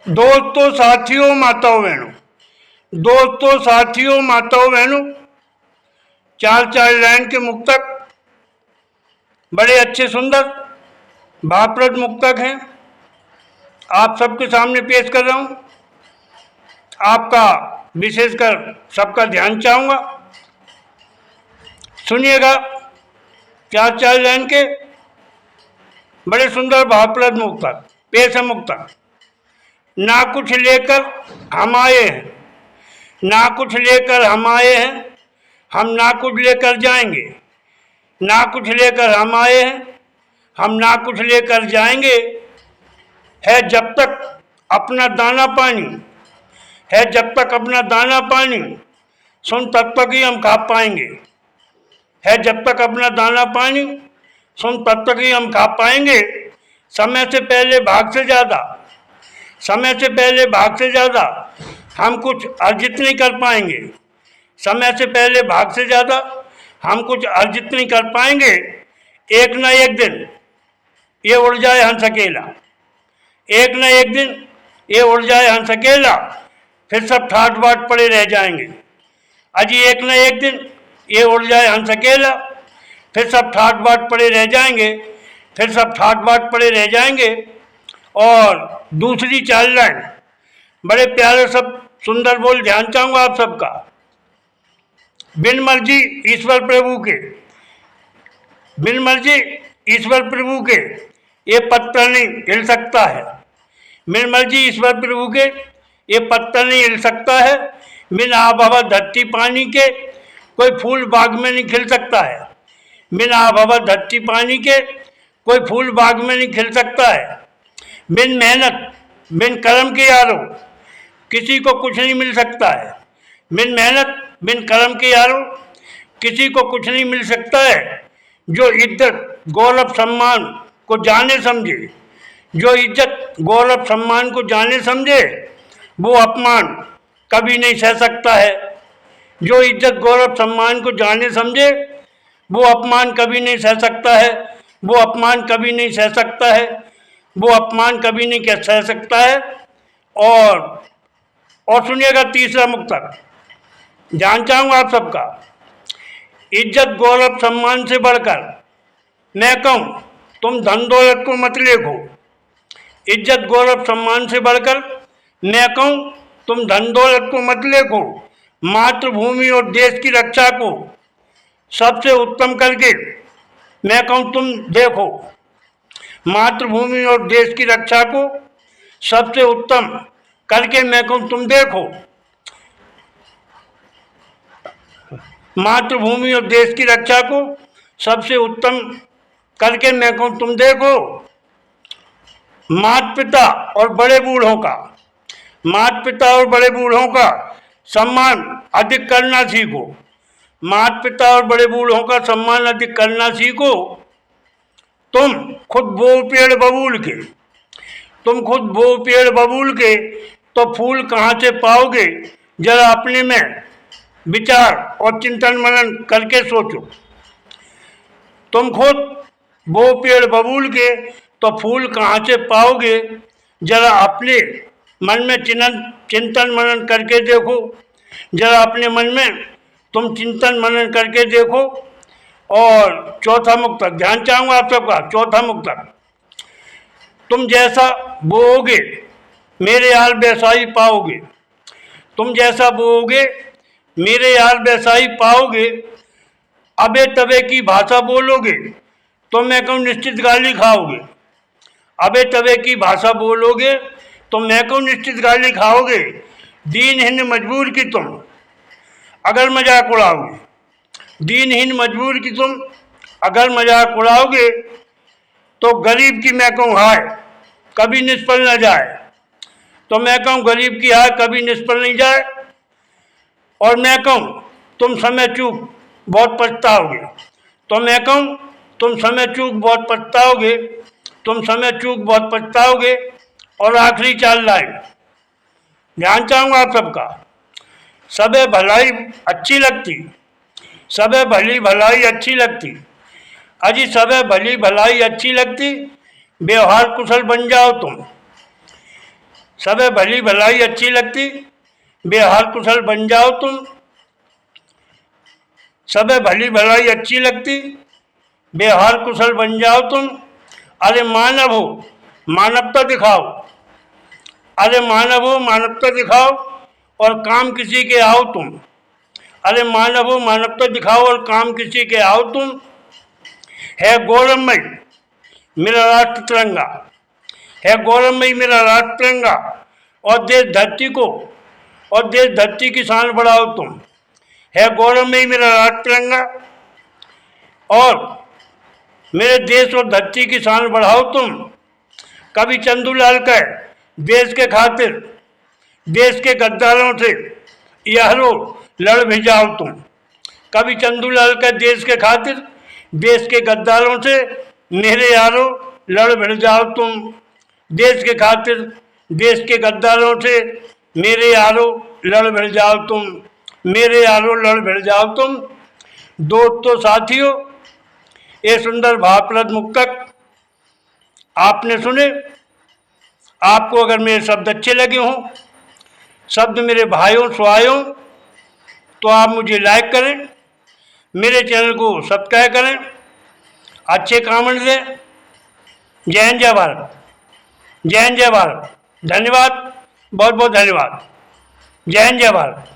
दोस्तों, साथियों, माताओं बहनों, दोस्तों, साथियों, माताओं बहनों, चार चार लाइन के मुक्तक बड़े अच्छे सुंदर भावप्रद मुक्तक हैं, आप सबके सामने पेश कर रहा हूं। आपका विशेषकर सबका ध्यान चाहूंगा, सुनिएगा। चार चार लाइन के बड़े सुंदर भावप्रद मुक्तक पेश है। मुक्तक। ना कुछ लेकर हम आए हैं, ना कुछ लेकर हम आए हैं, हम ना कुछ लेकर जाएंगे। ना कुछ लेकर हम आए हैं, हम ना कुछ लेकर जाएंगे। है जब तक अपना दाना पानी, है जब तक अपना दाना पानी, सुन तब तक ही हम खा पाएंगे। है जब तक अपना दाना पानी, सुन तब तक ही हम खा पाएंगे। समय से पहले भाग से ज़्यादा, समय से पहले भाग से ज़्यादा हम कुछ अर्जित नहीं कर पाएंगे। समय से पहले भाग से ज़्यादा हम कुछ अर्जित नहीं कर पाएंगे। एक न एक दिन ये उड़ जाए हंस अकेला, एक न एक दिन ये उड़ जाए हंस अकेला, फिर सब ठाट बाट पड़े रह जाएंगे। अजी एक न एक दिन ये उड़ जाए हंस अकेला, फिर सब ठाट बाट पड़े रह जाएंगे, फिर सब ठाट बाट पड़े रह जाएंगे। और दूसरी चार लाइन बड़े प्यारे सब सुंदर बोल, ध्यान चाहूँगा आप सबका। बिन मर्जी ईश्वर प्रभु के, बिन मर्जी ईश्वर प्रभु के ये पत्थर नहीं हिल सकता है। बिन मर्जी ईश्वर प्रभु के ये पत्थर नहीं हिल सकता है। बिन आब हवा धरती पानी के कोई फूल बाग में नहीं खिल सकता है। बिन आब हवा धरती पानी के कोई फूल बाग में नहीं खिल सकता है। बिन मेहनत बिन कर्म के यारों किसी को कुछ नहीं मिल सकता है। बिन मेहनत बिन कर्म के यारों किसी को कुछ नहीं मिल सकता है। जो इज्जत गौरव सम्मान को जाने समझे, जो इज्जत गौरव सम्मान को जाने समझे, वो अपमान कभी नहीं सह सकता है। जो इज्जत गौरव सम्मान को जाने समझे, वो अपमान कभी नहीं सह सकता है। वो अपमान कभी नहीं सह सकता है। वो अपमान कभी नहीं सह सकता है। और सुनिएगा तीसरा मुक्तक, ध्यान चाहूँगा आप सबका। इज्जत गौरव सम्मान से बढ़कर मैं कहूँ तुम धन दौलत को मत लेखो। इज्जत गौरव सम्मान से बढ़कर मैं कहूँ तुम धन दौलत को मत लेखो। मातृभूमि और देश की रक्षा को सबसे उत्तम करके मैं कहूँ तुम देखो। मातृभूमि और देश की रक्षा को सबसे उत्तम करके मैं कहूँ तुम देखो। मातृभूमि और देश की रक्षा को सबसे उत्तम करके मैं कहूँ तुम देखो। माता पिता और बड़े बूढ़ों का, माता पिता और बड़े बूढ़ों का सम्मान अधिक करना सीखो। माता पिता और बड़े बूढ़ों का सम्मान अधिक करना सीखो। तुम खुद बो पेड़ बबूल के, तुम खुद बो पेड़ बबूल के तो फूल कहाँ से पाओगे। जरा अपने में विचार और चिंतन मनन करके सोचो। तुम खुद बो पेड़ बबूल के तो फूल कहाँ से पाओगे। जरा अपने मन में चिंतन मनन करके देखो। जरा अपने मन में तुम चिंतन मनन करके देखो। और चौथा मुक्तक, ध्यान चाहूँगा आप सबका। चौथा मुक्तक, तुम जैसा बोओगे मेरे यार वैसा ही पाओगे। तुम जैसा बोओगे मेरे यार वैसा ही पाओगे। अबे तबे की भाषा बोलोगे तो मैं कहूँ निश्चित गाली खाओगे। अबे तबे की भाषा बोलोगे तो मैं कहूँ निश्चित गाली खाओगे। दीनहीन मजबूर की तुम अगर मजाक उड़ाओगे, दीनहीन मजबूर की तुम अगर मजाक उड़ाओगे तो गरीब की मैं कहूँ हाय कभी निष्फल न जाए। तो मैं कहूँ गरीब की हाय कभी निष्फल नहीं जाए। और मैं कहूँ तुम समय चूक बहुत पछताओगे। तो मैं कहूँ तुम समय चूक बहुत पछताओगे। तुम समय चूक बहुत पछताओगे। और आखिरी चार लाइन, ध्यान चाहूँगा आप सबका। सबे भलाई अच्छी लगती, सबे भली भलाई अच्छी लगती। अजी सबे भली भलाई अच्छी लगती। व्यवहार कुशल बन जाओ तुम, सबे भली भलाई अच्छी लगती, बेहाल कुशल बन जाओ तुम। सबे भली भलाई अच्छी लगती, बेहाल कुशल बन जाओ तुम। अरे मानव हो, मानवता दिखाओ। अरे मानव हो, मानवता दिखाओ और काम किसी के आओ तुम। अरे मानव हो, मानवता दिखाओ और काम किसी के आओ तुम। है गौरवमय मेरा राष्ट्र तिरंगा, है गौरवमय मेरा राष्ट्र तिरंगा, और देश धरती की शान बढ़ाओ तुम। है गौरवमय मेरा राष्ट्र तिरंगा और मेरे देश और धरती की शान बढ़ाओ तुम। कभी चंदूलाल का देश के खातिर देश के गद्दारों से यारो लड़ भी जाओ तुम। कभी चंदूलाल का देश के खातिर देश के गद्दारों से मेरे यारो लड़ भिड़ जाओ तुम। देश के खातिर देश के गद्दारों से मेरे यारो लड़ भिड़ जाओ तुम। मेरे यारो लड़ भिड़ जाओ तुम। दोस्तों साथियों, ये सुंदर भावप्रद मुक्तक आपने सुने। आपको अगर मेरे शब्द अच्छे लगे हों, शब्द मेरे भाइयों स्वायों, तो आप मुझे लाइक करें, मेरे चैनल को सब्सक्राइब करें, अच्छे कमेंट दें। जय हिंद, जय भारत। जय हिंद, जय भारत। धन्यवाद, बहुत बहुत धन्यवाद। जय हिंद, जय भारत।